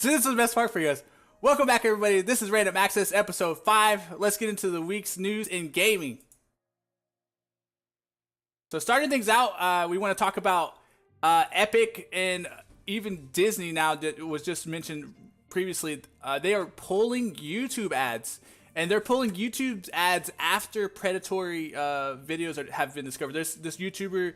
So this is the best part for you guys. Welcome back, everybody. This is Random Access episode 5. Let's get into the week's news in gaming. So starting things out, we want to talk about Epic and even Disney now that was just mentioned previously. They are pulling YouTube ads. And they're pulling YouTube ads after predatory videos have been discovered. There's this YouTuber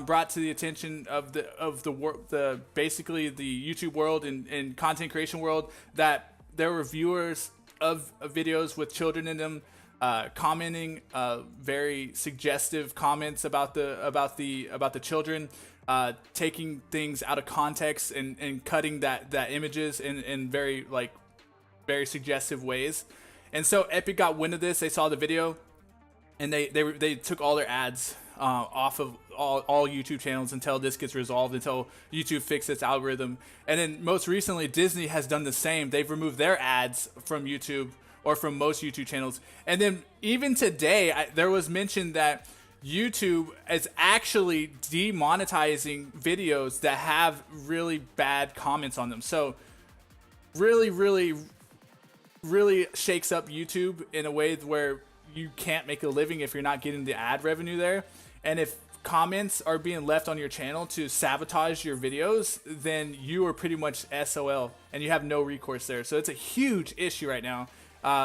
brought to the attention of the basically the YouTube world and content creation world that there were viewers of videos with children in them commenting very suggestive comments about the children, taking things out of context and cutting that images in very suggestive ways. And so Epic got wind of this. They saw the video, and they took all their ads off of all YouTube channels until this gets resolved, until YouTube fixes its algorithm. And then most recently, Disney has done the same. They've removed their ads from YouTube or from most YouTube channels. And then even today, there was mention that YouTube is actually demonetizing videos that have really bad comments on them. So really shakes up YouTube in a way where you can't make a living if you're not getting the ad revenue there. And if comments are being left on your channel to sabotage your videos, then you are pretty much SOL and you have no recourse there. So it's a huge issue right now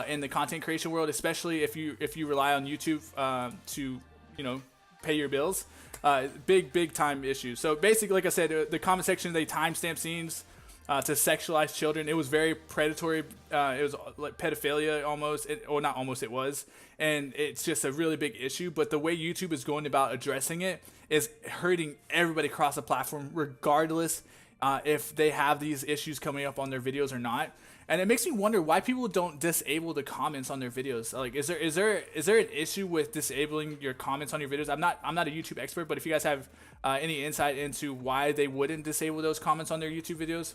in the content creation world, especially if you rely on YouTube to pay your bills. Big time issue. So basically, like I said, the comment section, they timestamp scenes to sexualize children. It was very predatory. It was like pedophilia almost, not almost, it was. And it's just a really big issue. But the way YouTube is going about addressing it is hurting everybody across the platform, regardless if they have these issues coming up on their videos or not. And it makes me wonder why people don't disable the comments on their videos. Like, is there an issue with disabling your comments on your videos? I'm not a YouTube expert, but if you guys have any insight into why they wouldn't disable those comments on their YouTube videos,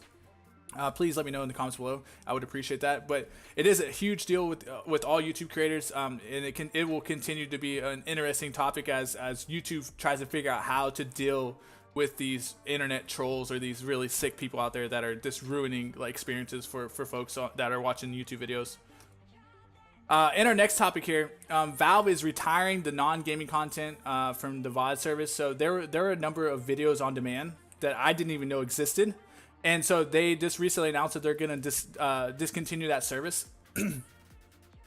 please let me know in the comments below. I would appreciate that. But it is a huge deal with all YouTube creators, and it will continue to be an interesting topic as YouTube tries to figure out how to deal with these internet trolls or these really sick people out there that are just ruining experiences for folks that are watching YouTube videos. In our next topic here, Valve is retiring the non-gaming content from the VOD service. So there are a number of videos on demand that I didn't even know existed. And so they just recently announced that they're going to discontinue that service.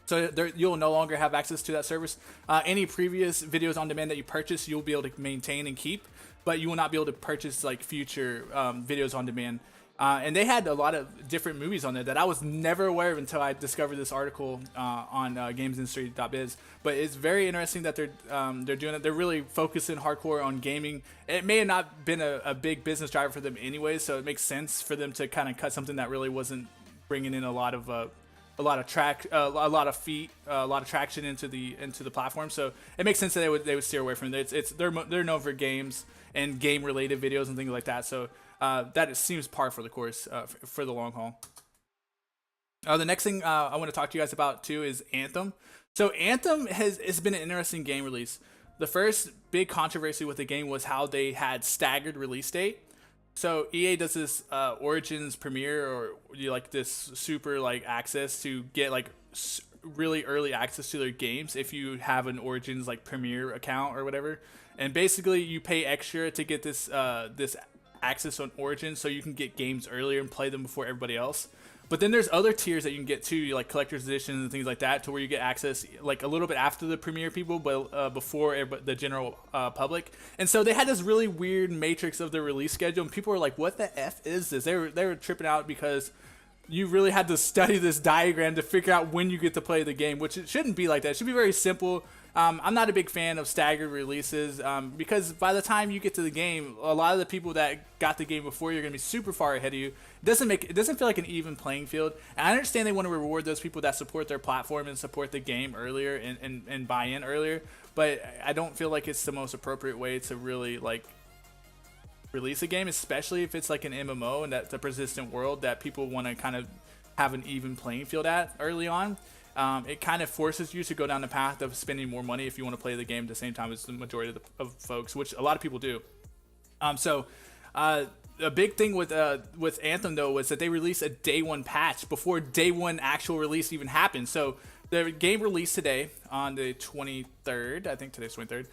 So you'll no longer have access to that service. Any previous videos on demand that you purchase, you'll be able to maintain and keep, but you will not be able to purchase future videos on demand. And they had a lot of different movies on there that I was never aware of until I discovered this article on gamesindustry.biz. But it's very interesting that they're doing it. They're really focusing hardcore on gaming. It may have not been a big business driver for them anyway, so it makes sense for them to kind of cut something that really wasn't bringing in a lot of traction into the platform. So it makes sense that they would steer away from it. They're known for games and game related videos and things like that. So that seems par for the course for the long haul. The next thing I want to talk to you guys about too is Anthem. So Anthem has been an interesting game release. The first big controversy with the game was how they had staggered release date. So EA does this Origins Premiere, or this super access to get really early access to their games if you have an Origins Premiere account or whatever. And basically you pay extra to get this access on Origins so you can get games earlier and play them before everybody else. But then there's other tiers that you can get too, like collector's editions and things like that, to where you get access a little bit after the premiere people, but before the general public. And so they had this really weird matrix of the release schedule, and people were like, "What the f is this?" They were tripping out because you really had to study this diagram to figure out when you get to play the game, which it shouldn't be like that. It should be very simple. I'm not a big fan of staggered releases because by the time you get to the game, a lot of the people that got the game before you're going to be super far ahead of you. It doesn't feel like an even playing field. And I understand they want to reward those people that support their platform and support the game earlier and buy in earlier, but I don't feel like it's the most appropriate way to really release a game, especially if it's an MMO and that's a persistent world that people want to kind of have an even playing field at early on. It kind of forces you to go down the path of spending more money if you want to play the game at the same time as the majority of folks, which a lot of people do. So a big thing with Anthem though was that they released a day one patch before day one actual release even happened. So the game released today on the 23rd. I think today's 23rd.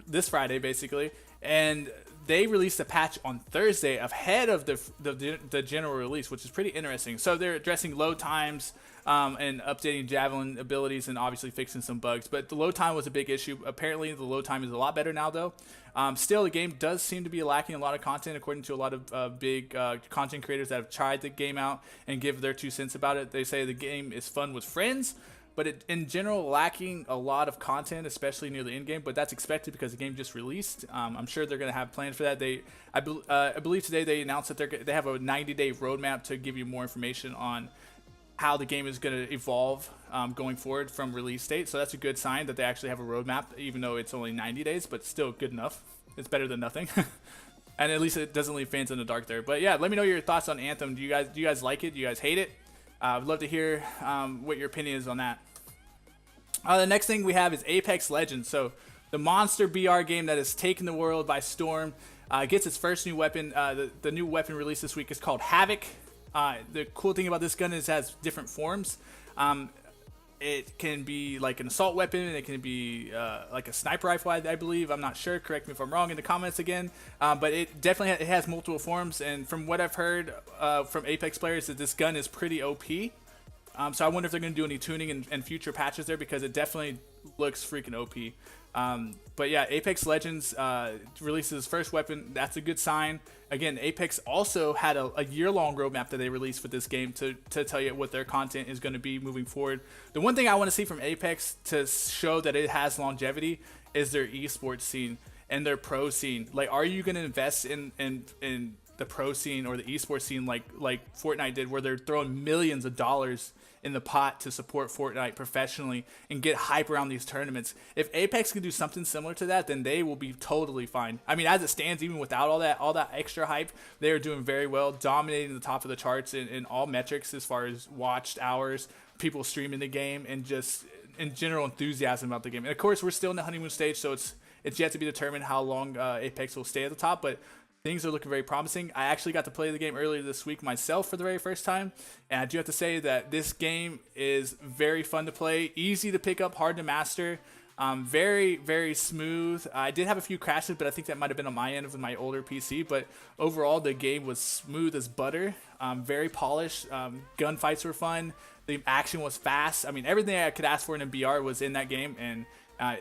This Friday basically, and they released a patch on Thursday ahead of the general release, which is pretty interesting. So they're addressing load times and updating Javelin abilities and obviously fixing some bugs. But the load time was a big issue. Apparently, the load time is a lot better now, though. Still, the game does seem to be lacking a lot of content, according to a lot of big content creators that have tried the game out and give their 2 cents about it. They say the game is fun with friends, but in general lacking a lot of content, especially near the end game. But that's expected because the game just released. I'm sure they're going to have plans for that. I believe today they announced that they have a 90-day roadmap to give you more information on how the game is going to evolve going forward from release date. So that's a good sign that they actually have a roadmap, even though it's only 90 days, but still good enough. It's better than nothing. And at least it doesn't leave fans in the dark there. But yeah, let me know your thoughts on Anthem. Do you guys like it? Do you guys hate it? I'd love to hear what your opinion is on that. The next thing we have is Apex Legends. So the monster BR game that has taken the world by storm gets its first new weapon. The new weapon released this week is called Havoc. The cool thing about this gun is it has different forms. It can be like an assault weapon, and it can be like a sniper rifle, I believe. I'm not sure. Correct me if I'm wrong in the comments again. But it definitely has multiple forms. And from what I've heard from Apex players, that this gun is pretty OP. So I wonder if they're going to do any tuning and future patches there, because it definitely looks freaking OP. But yeah, Apex Legends releases its first weapon. That's a good sign. Again, Apex also had a year-long roadmap that they released for this game to tell you what their content is going to be moving forward. The one thing I want to see from Apex to show that it has longevity is their esports scene and their pro scene. Like, are you going to invest in the pro scene or the esports scene like Fortnite did, where they're throwing millions of dollars in the pot to support Fortnite professionally and get hype around these tournaments? If Apex can do something similar to that, then they will be totally fine. I mean, as it stands, even without all that extra hype, they are doing very well, dominating the top of the charts in all metrics as far as watched hours, people streaming the game, and just in general enthusiasm about the game. And of course, we're still in the honeymoon stage, so it's yet to be determined how long Apex will stay at the top, but things are looking very promising. I actually got to play the game earlier this week myself for the very first time, and I do have to say that this game is very fun to play, easy to pick up, hard to master, very, very smooth. I did have a few crashes, but I think that might have been on my end with my older PC, but overall the game was smooth as butter, very polished. Gunfights were fun. The action was fast. I mean, everything I could ask for in a BR was in that game, and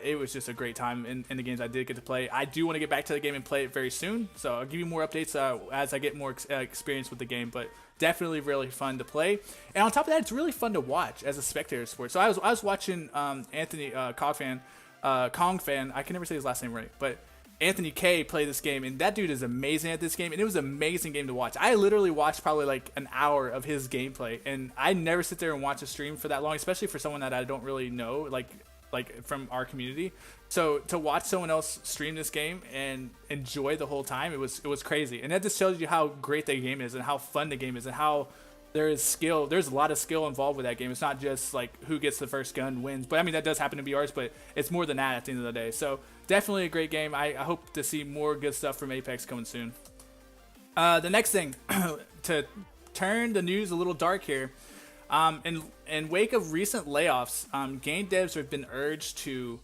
it was just a great time in the games I did get to play. I do want to get back to the game and play it very soon, so I'll give you more updates as I get more experience with the game, but definitely really fun to play. And on top of that, it's really fun to watch as a spectator sport. So I was watching Anthony Kong fan, I can never say his last name right, but Anthony K play this game, and that dude is amazing at this game, and it was an amazing game to watch. I literally watched probably like an hour of his gameplay, and I never sit there and watch a stream for that long, especially for someone that I don't really know, like from our community. So to watch someone else stream this game and enjoy the whole time, it was crazy. And that just tells you how great the game is and how fun the game is and how there's a lot of skill involved with that game. It's not just like who gets the first gun wins, but I mean, that does happen to be ours, but it's more than that at the end of the day. So definitely a great game. I hope to see more good stuff from Apex coming soon. The next thing, to turn the news a little dark here, in wake of recent layoffs, game devs have been urged to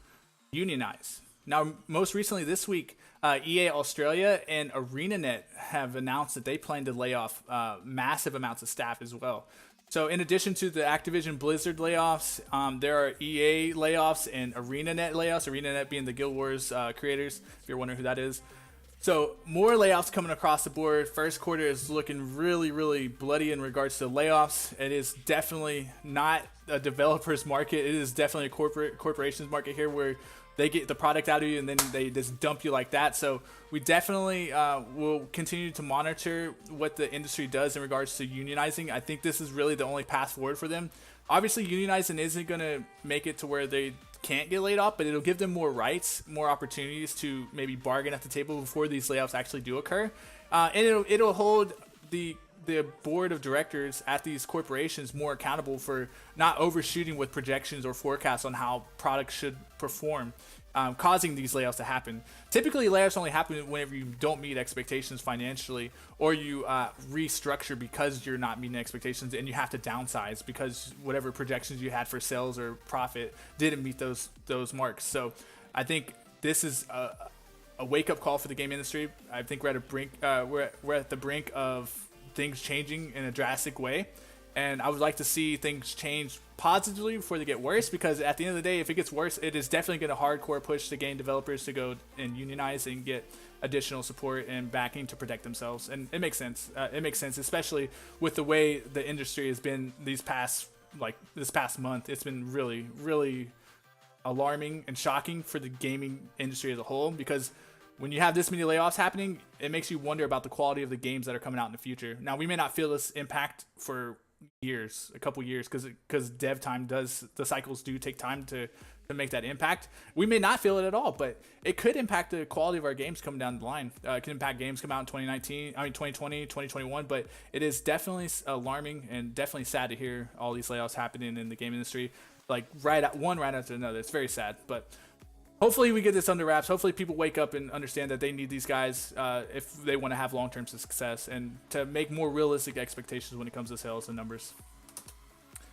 unionize. Now, most recently this week, EA Australia and ArenaNet have announced that they plan to lay off massive amounts of staff as well. So in addition to the Activision Blizzard layoffs, there are EA layoffs and ArenaNet layoffs, ArenaNet being the Guild Wars creators, if you're wondering who that is. So more layoffs coming across the board. First quarter is looking really, really bloody in regards to layoffs. It is definitely not a developer's market. It is definitely a corporation's market here, where they get the product out of you and then they just dump you like that. So we definitely will continue to monitor what the industry does in regards to unionizing. I think this is really the only path forward for them. Obviously, unionizing isn't going to make it to where they can't get laid off, but it'll give them more rights, more opportunities to maybe bargain at the table before these layoffs actually do occur. And it'll hold the board of directors at these corporations more accountable for not overshooting with projections or forecasts on how products should perform. causing these layoffs to happen. Typically, layoffs only happen whenever you don't meet expectations financially, or you restructure because you're not meeting expectations, and you have to downsize because whatever projections you had for sales or profit didn't meet those marks. So, I think this is a wake up call for the game industry. I think we're at a brink. We're at the brink of things changing in a drastic way, and I would like to see things change positively before they get worse, because at the end of the day, if it gets worse, it is definitely going to hardcore push the game developers to go and unionize and get additional support and backing to protect themselves. And it makes sense. It makes sense, especially with the way the industry has been this past month. It's been really alarming and shocking for the gaming industry as a whole, because when you have this many layoffs happening, it makes you wonder about the quality of the games that are coming out in the future. Now, we may not feel this impact for a couple years, because dev time the cycles do take time to make that impact. We may not feel it at all, but it could impact the quality of our games coming down the line. It can impact games come out in 2020, 2021, but it is definitely alarming and definitely sad to hear all these layoffs happening in the game industry, like right after another. It's very sad, but hopefully we get this under wraps. Hopefully people wake up and understand that they need these guys if they want to have long-term success, and to make more realistic expectations when it comes to sales and numbers.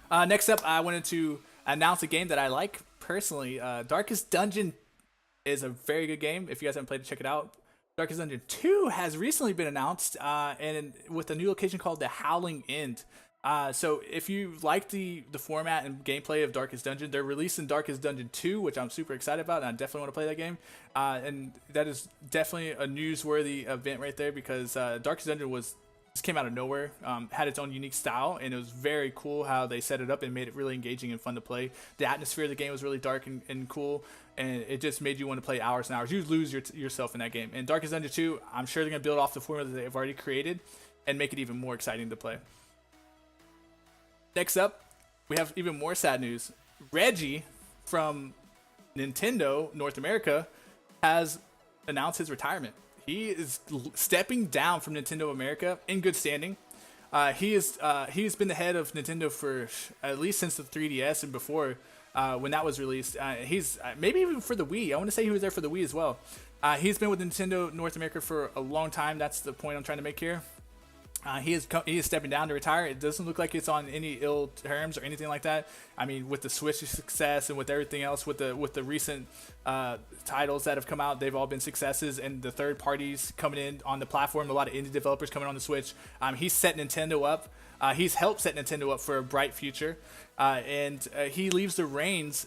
Next up, I wanted to announce a game that I like personally. Darkest Dungeon is a very good game. If you guys haven't played it, check it out. Darkest Dungeon 2 has recently been announced, and with a new location called the Howling End. So if you like the format and gameplay of Darkest Dungeon, they're releasing Darkest Dungeon 2, which I'm super excited about, and I definitely want to play that game. And that is definitely a newsworthy event right there, because Darkest Dungeon just came out of nowhere, had its own unique style, and it was very cool how they set it up and made it really engaging and fun to play. The atmosphere of the game was really dark and cool, and it just made you want to play hours and hours. You lose yourself in that game. And Darkest Dungeon 2, I'm sure they're going to build off the formula that they've already created and make it even more exciting to play. Next up, we have even more sad news. Reggie from Nintendo North America has announced his retirement. He is stepping down from Nintendo America in good standing. He's been the head of Nintendo for at least since the 3DS and before, when that was released. He's maybe even for the Wii. I want to say he was there for the Wii as well. He's been with Nintendo North America for a long time. That's the point I'm trying to make here. He is stepping down to retire. It doesn't look like it's on any ill terms or anything like that. I mean, with the Switch success and with everything else, with the recent titles that have come out, they've all been successes. And the third parties coming in on the platform, a lot of indie developers coming on the Switch. He's set Nintendo up. He's helped set Nintendo up for a bright future. And he leaves the reins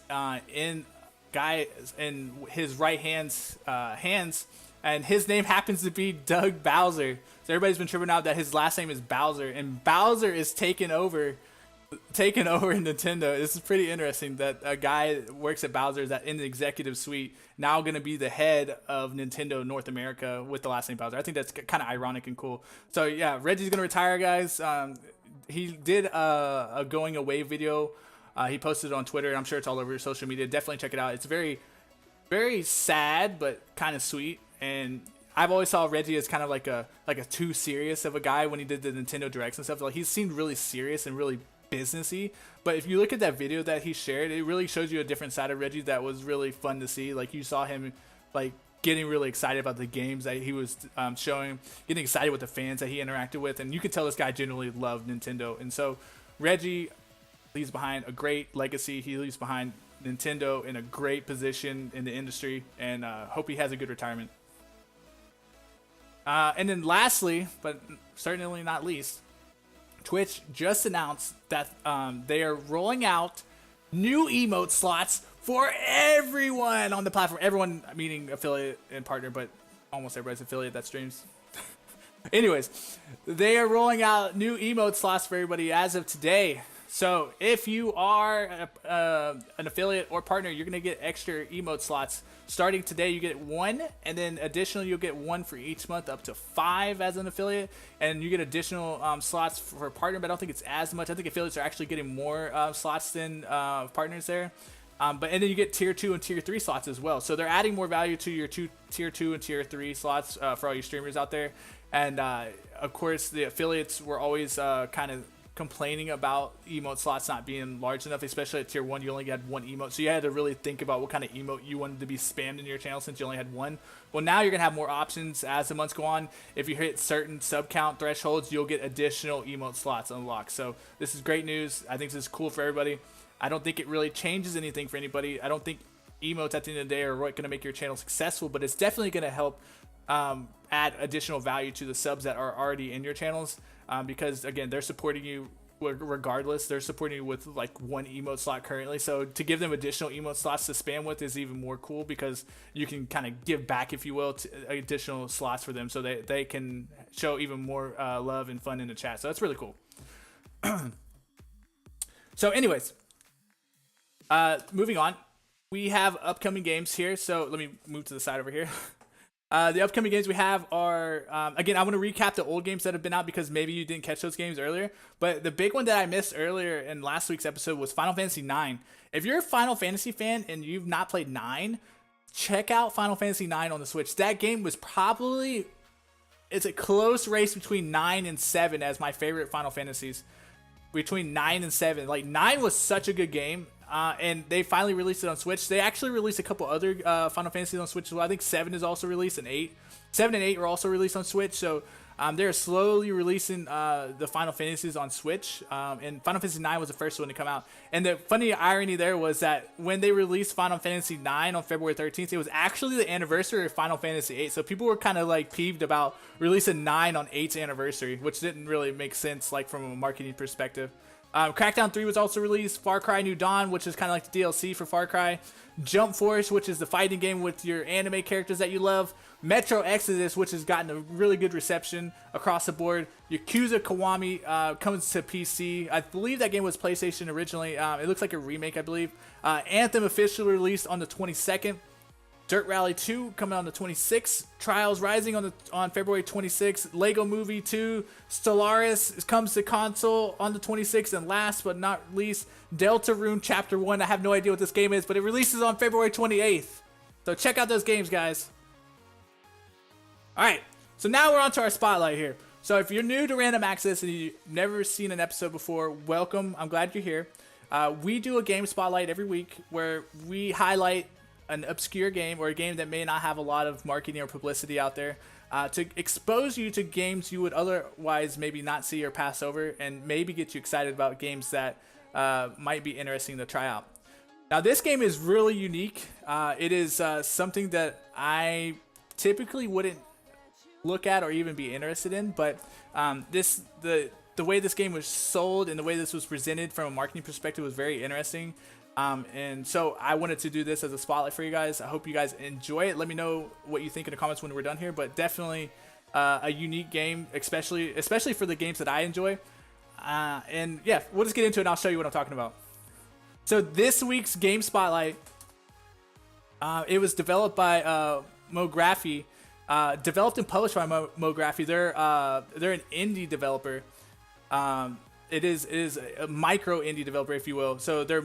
in his right hands. And his name happens to be Doug Bowser. So everybody's been tripping out that his last name is Bowser, and Bowser is taking over Nintendo. This is pretty interesting that a guy that works at Bowser's in the executive suite now going to be the head of Nintendo North America with the last name Bowser. I think that's kind of ironic and cool. So yeah, Reggie's going to retire, guys. He did a going away video. He posted it on Twitter. I'm sure it's all over social media. Definitely check it out. It's very, very sad, but kind of sweet. And I've always saw Reggie as kind of like a too serious of a guy when he did the Nintendo Directs and stuff. Like, he seemed really serious and really businessy. But if you look at that video that he shared, it really shows you a different side of Reggie that was really fun to see. Like, you saw him like getting really excited about the games that he was showing, getting excited with the fans that he interacted with, and you could tell this guy genuinely loved Nintendo. And so Reggie leaves behind a great legacy. He leaves behind Nintendo in a great position in the industry, and hope he has a good retirement. And then lastly, but certainly not least, Twitch just announced that they are rolling out new emote slots for everyone on the platform. Everyone, meaning affiliate and partner, but almost everybody's affiliate that streams. Anyways, they are rolling out new emote slots for everybody as of today. So if you are an affiliate or partner, you're going to get extra emote slots. Starting today, you get 1, and then additionally, you'll get 1 for each month, up to 5 as an affiliate. And you get additional slots for a partner, but I don't think it's as much. I think affiliates are actually getting more slots than partners there. And then you get tier 2 and tier 3 slots as well. So they're adding more value to your tier 2 and tier 3 slots for all you streamers out there. And of course, the affiliates were always kind of complaining about emote slots not being large enough, especially at tier 1. You only had one emote, so you had to really think about what kind of emote you wanted to be spammed in your channel since you only had one. Well, now you're gonna have more options as the months go on. If you hit certain sub count thresholds, you'll get additional emote slots unlocked. So this is great news. I think this is cool for everybody. I don't think it really changes anything for anybody. I don't think emotes at the end of the day are what gonna make your channel successful, but it's definitely gonna help add additional value to the subs that are already in your channels, because again, they're supporting you regardless. They're supporting you with like one emote slot currently, so to give them additional emote slots to spam with is even more cool, because you can kind of give back, if you will, to additional slots for them so they can show even more love and fun in the chat. So that's really cool. So anyways, moving on, we have upcoming games here, so let me move to the side over here. The upcoming games we have are, again, I want to recap the old games that have been out because maybe you didn't catch those games earlier. But the big one that I missed earlier in last week's episode was Final Fantasy IX. If you're a Final Fantasy fan and you've not played 9, check out Final Fantasy IX on the Switch. That game was probably, it's a close race between 9 and 7 as my favorite Final Fantasies. Between 9 and 7. Like, 9 was such a good game. And they finally released it on Switch. They actually released a couple other Final Fantasies on Switch as well. I think 7 is also released, and 8. 7 and 8 are also released on Switch. So they're slowly releasing the Final Fantasies on Switch. And Final Fantasy 9 was the first one to come out. And the funny irony there was that when they released Final Fantasy 9 on February 13th, it was actually the anniversary of Final Fantasy 8. So people were kind of like peeved about releasing 9 on 8's anniversary, which didn't really make sense, like from a marketing perspective. Crackdown 3 was also released. Far Cry New Dawn, which is kind of like the DLC for Far Cry. Jump Force, which is the fighting game with your anime characters that you love. Metro Exodus, which has gotten a really good reception across the board. Yakuza Kiwami comes to PC. I believe that game was PlayStation originally. It looks like a remake, I believe. Anthem officially released on the 22nd. Dirt Rally 2 coming on the 26th. Trials Rising on February 26th. Lego Movie 2. Stellaris comes to console on the 26th. And last but not least, Deltarune Chapter 1. I have no idea what this game is, but it releases on February 28th. So check out those games, guys. Alright, so now we're on to our spotlight here. So if you're new to Random Access and you've never seen an episode before, welcome. I'm glad you're here. We do a game spotlight every week where we highlight an obscure game or a game that may not have a lot of marketing or publicity out there, to expose you to games you would otherwise maybe not see or pass over, and maybe get you excited about games that might be interesting to try out. Now this game is really unique. It is something that I typically wouldn't look at or even be interested in, but the way this game was sold and the way this was presented from a marketing perspective was very interesting. And so I wanted to do this as a spotlight for you guys. I hope you guys enjoy it. Let me know what you think in the comments when we're done here, but definitely a unique game, especially for the games that I enjoy. And yeah, we'll just get into it and I'll show you what I'm talking about. So this week's game spotlight, it was developed by Mography, developed and published by Mography. They're an indie developer. It is a micro indie developer, if you will. So they're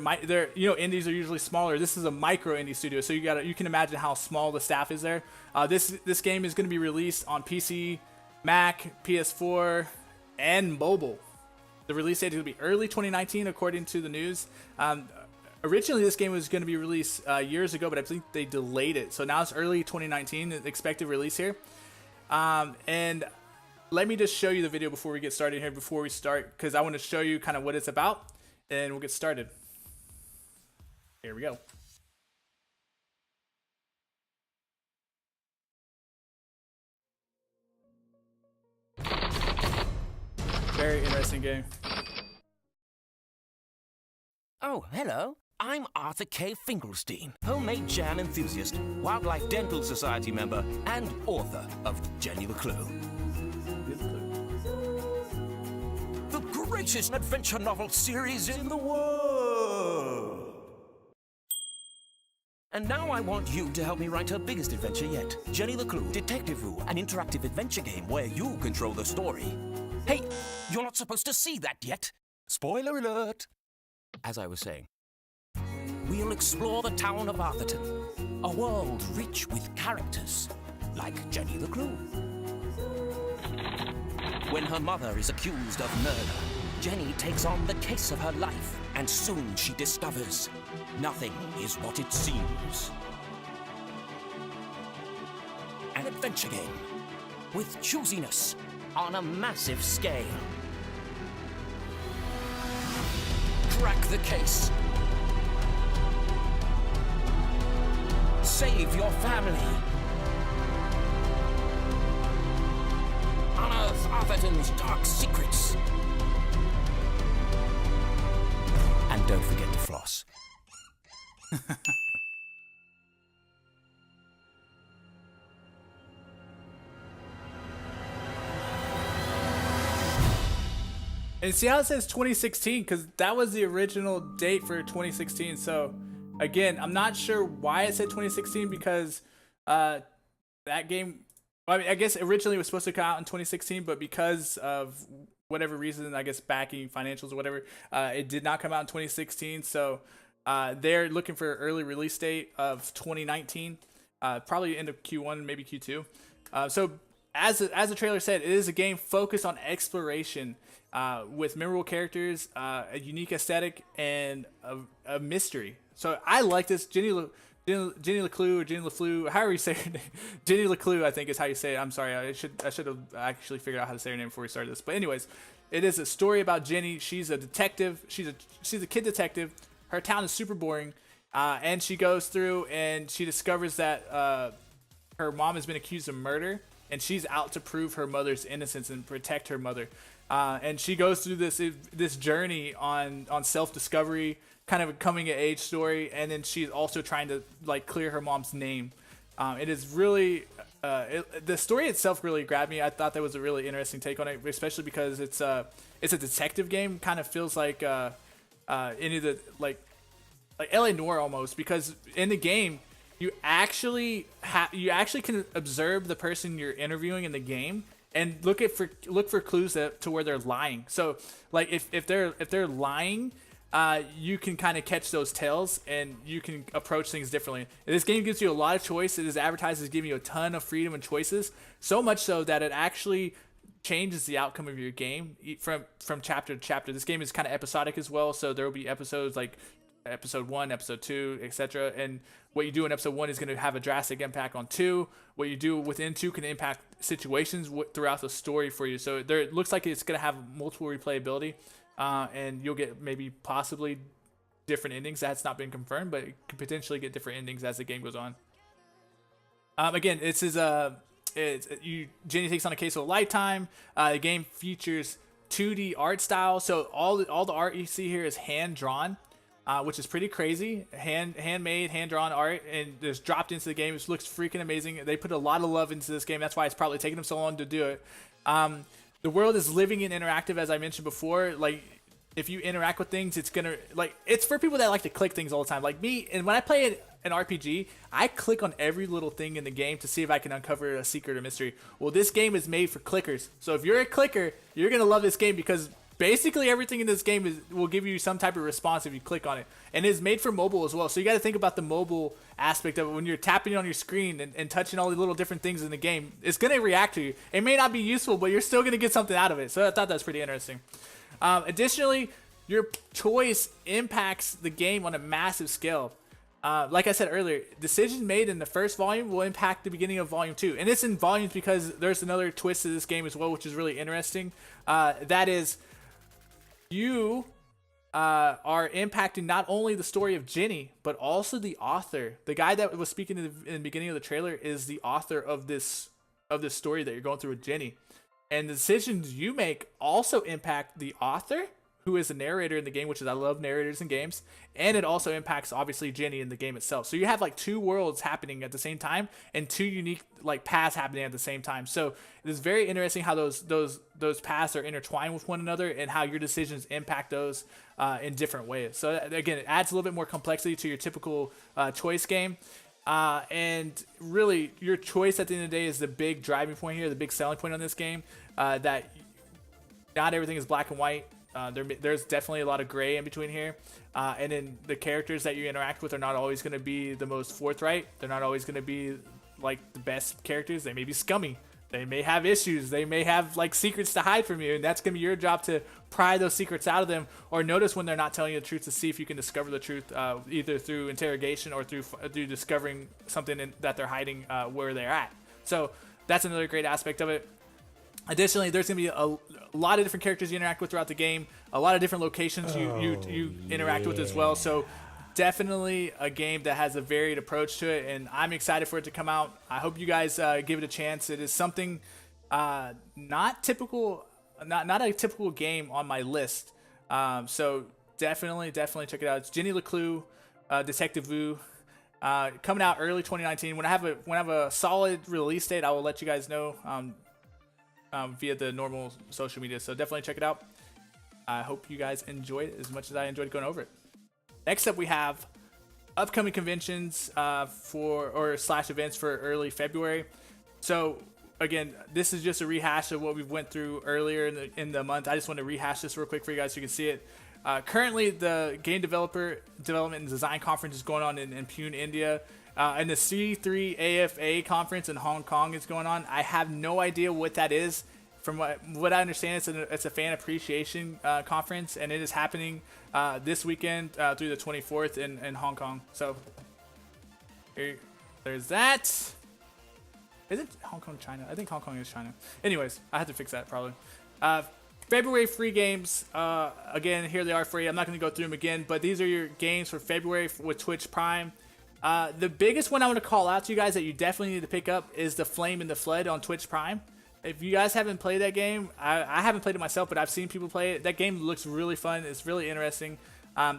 indies are usually smaller. This is a micro indie studio, so you can imagine how small the staff is there. This game is going to be released on PC, Mac, PS4, and mobile. The release date is going to be early 2019, according to the news. Originally, this game was going to be released years ago, but I think they delayed it. So now it's early 2019, the expected release here. And let me just show you the video before we get started here, before we start, because I want to show you kind of what it's about, and we'll get started. Here we go. Very interesting game. Oh, hello. I'm Arthur K. Finkelstein, homemade jam enthusiast, Wildlife Dental Society member, and author of Jenny LeClue. The greatest adventure novel series in the world! And now I want you to help me write her biggest adventure yet. Jenny LeClue Detectivu, an interactive adventure game where you control the story. Hey, you're not supposed to see that yet. Spoiler alert! As I was saying, we'll explore the town of Arthurton, a world rich with characters like Jenny LeClue. When her mother is accused of murder, Jenny takes on the case of her life, and soon she discovers nothing is what it seems. An adventure game with choosiness on a massive scale. Crack the case. Save your family. Unearth Arthurton's dark secrets. And don't forget to floss. And see how it says 2016, because that was the original date for 2016. So again, I'm not sure why it said 2016, because that game, I mean, I guess originally it was supposed to come out in 2016, but because of whatever reason, I guess backing, financials or whatever, it did not come out in 2016. So they're looking for an early release date of 2019, probably end of Q1, maybe Q2. So as the trailer said, it is a game focused on exploration, with memorable characters, a unique aesthetic, and a mystery. So I like this. Jenny LeClue, or Jenny LeClue, however you say her name. Jenny LeClue, I think is how you say it. I'm sorry, I should have actually figured out how to say her name before we started this. But anyways, it is a story about Jenny. She's a detective. She's a kid detective. Her town is super boring, and she goes through and she discovers that her mom has been accused of murder, and she's out to prove her mother's innocence and protect her mother. And she goes through this journey on self-discovery, kind of a coming-of-age story, and then she's also trying to like clear her mom's name. It is really the story itself really grabbed me. I thought that was a really interesting take on it, especially because it's a detective game. Kind of feels like any of the like LA Noire almost, because in the game you actually can observe the person you're interviewing in the game and look for clues to where they're lying. So like if they're lying, you can kind of catch those tells and you can approach things differently. This game gives you a lot of choice. It is advertised as giving you a ton of freedom and choices, so much so that it actually changes the outcome of your game from chapter to chapter. This game is kind of episodic as well, so there will be episodes like episode 1, episode 2, etc. And what you do in episode 1 is going to have a drastic impact on 2. What you do within 2 can impact situations throughout the story for you. So it looks like it's going to have multiple replayability, and you'll get maybe possibly different endings. That's not been confirmed, but it could potentially get different endings as the game goes on. Again, this is Jenny takes on a case of a lifetime. The game features 2D art style, so all the art you see here is hand drawn. Which is pretty crazy. Handmade, hand-drawn art, and just dropped into the game. It looks freaking amazing. They put a lot of love into this game. That's why it's probably taken them so long to do it. The world is living and interactive, as I mentioned before. Like, if you interact with things, it's for people that like to click things all the time, like me. And when I play an RPG, I click on every little thing in the game to see if I can uncover a secret or mystery. Well, this game is made for clickers. So if you're a clicker, you're gonna love this game, because basically everything in this game will give you some type of response if you click on it. And it's made for mobile as well, so you got to think about the mobile aspect of it. When you're tapping on your screen and touching all the little different things in the game, it's going to react to you. It may not be useful, but you're still going to get something out of it. So I thought that was pretty interesting. Additionally, your choice impacts the game on a massive scale. Like I said earlier, decisions made in the first volume will impact the beginning of volume 2. And it's in volumes because there's another twist to this game as well, which is really interesting. That is, you are impacting not only the story of Jenny, but also the author. The guy that was speaking in the beginning of the trailer is the author of this story that you're going through with Jenny. And the decisions you make also impact the author, who is a narrator in the game, which is, I love narrators in games, and it also impacts obviously Jenny in the game itself. So you have like 2 worlds happening at the same time and 2 unique like paths happening at the same time. So it is very interesting how those paths are intertwined with one another and how your decisions impact those in different ways. So again, it adds a little bit more complexity to your typical choice game. And really, your choice at the end of the day is the big driving point here, the big selling point on this game. That not everything is black and white. There's definitely a lot of gray in between here, and then the characters that you interact with are not always going to be the most forthright. They're not always going to be like the best characters. They may be scummy. they may have issues. They may have like secrets to hide from you, and that's gonna be your job to pry those secrets out of them, or notice when they're not telling you the truth to see if you can discover the truth, either through interrogation or through discovering something that they're hiding where they're at. So that's another great aspect of it. Additionally, there's going to be a lot of different characters you interact with throughout the game, a lot of different locations you interact with as well. So definitely a game that has a varied approach to it, and I'm excited for it to come out. I hope you guys give it a chance. It is something not typical, not a typical game on my list. So definitely check it out. It's Jenny LeClue Detectivu. Coming out early 2019. When I have a solid release date, I will let you guys know via the normal social media. So definitely check it out. I hope you guys enjoyed it as much as I enjoyed going over it. Next up, we have upcoming conventions slash events for early February. So again, this is just a rehash of what we went through earlier in the month. I just want to rehash this real quick for you guys so you can see it. Currently, the Game Developer Development and Design Conference is going on in Pune, India. And the C3 AFA conference in Hong Kong is going on. I have no idea what that is. From what I understand, it's a fan appreciation conference, and it is happening this weekend through the 24th in Hong Kong. So there's that. Is it Hong Kong, China? I think Hong Kong is China. Anyways, I have to fix that probably. February free games. Again, here they are for you. I'm not going to go through them again, but these are your games for February with Twitch Prime. The biggest one I want to call out to you guys that you definitely need to pick up is the Flame in the Flood on Twitch Prime. If you guys haven't played that game, I haven't played it myself, but I've seen people play it. That game looks really fun. It's really interesting.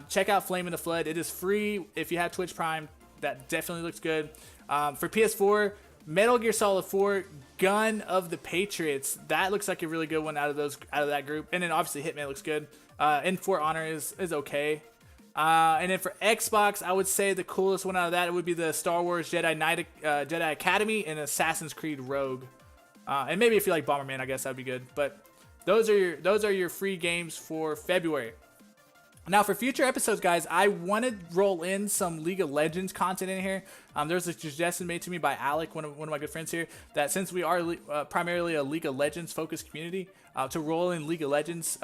Check out Flame in the Flood. It is free if you have Twitch Prime. That definitely looks good. For PS4, Metal Gear Solid 4, Gun of the Patriots. That looks like a really good one out of that group. And then obviously Hitman looks good. And For Honor is okay. And then for Xbox, I would say the coolest one out of that would be the Star Wars Jedi Academy and Assassin's Creed Rogue. And maybe if you like Bomberman, I guess that'd be good. But those are your free games for February. Now for future episodes, guys, I want to roll in some League of Legends content in here. There's a suggestion made to me by Alec, one of my good friends here, that since we are primarily a League of Legends focused community, to roll in League of Legends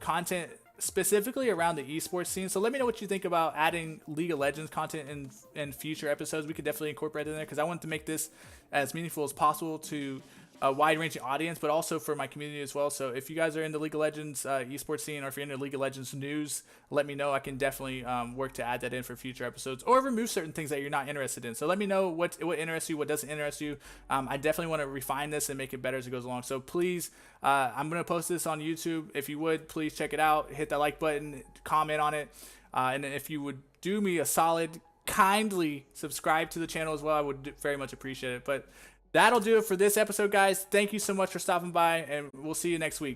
content specifically around the esports scene. So let me know what you think about adding League of Legends content in future episodes. We could definitely incorporate it in there because I want to make this as meaningful as possible to a wide-ranging audience, but also for my community as well. So if you guys are in the League of Legends esports scene, or if you're into League of Legends news, let me know. I can definitely work to add that in for future episodes, or remove certain things that you're not interested in. So let me know what interests you, what doesn't interest you. I definitely want to refine this and make it better as it goes along. So please, I'm going to post this on YouTube. If you would, please check it out. Hit that like button, comment on it. And if you would do me a solid, kindly subscribe to the channel as well, I would very much appreciate it. But that'll do it for this episode, guys. Thank you so much for stopping by, and we'll see you next week.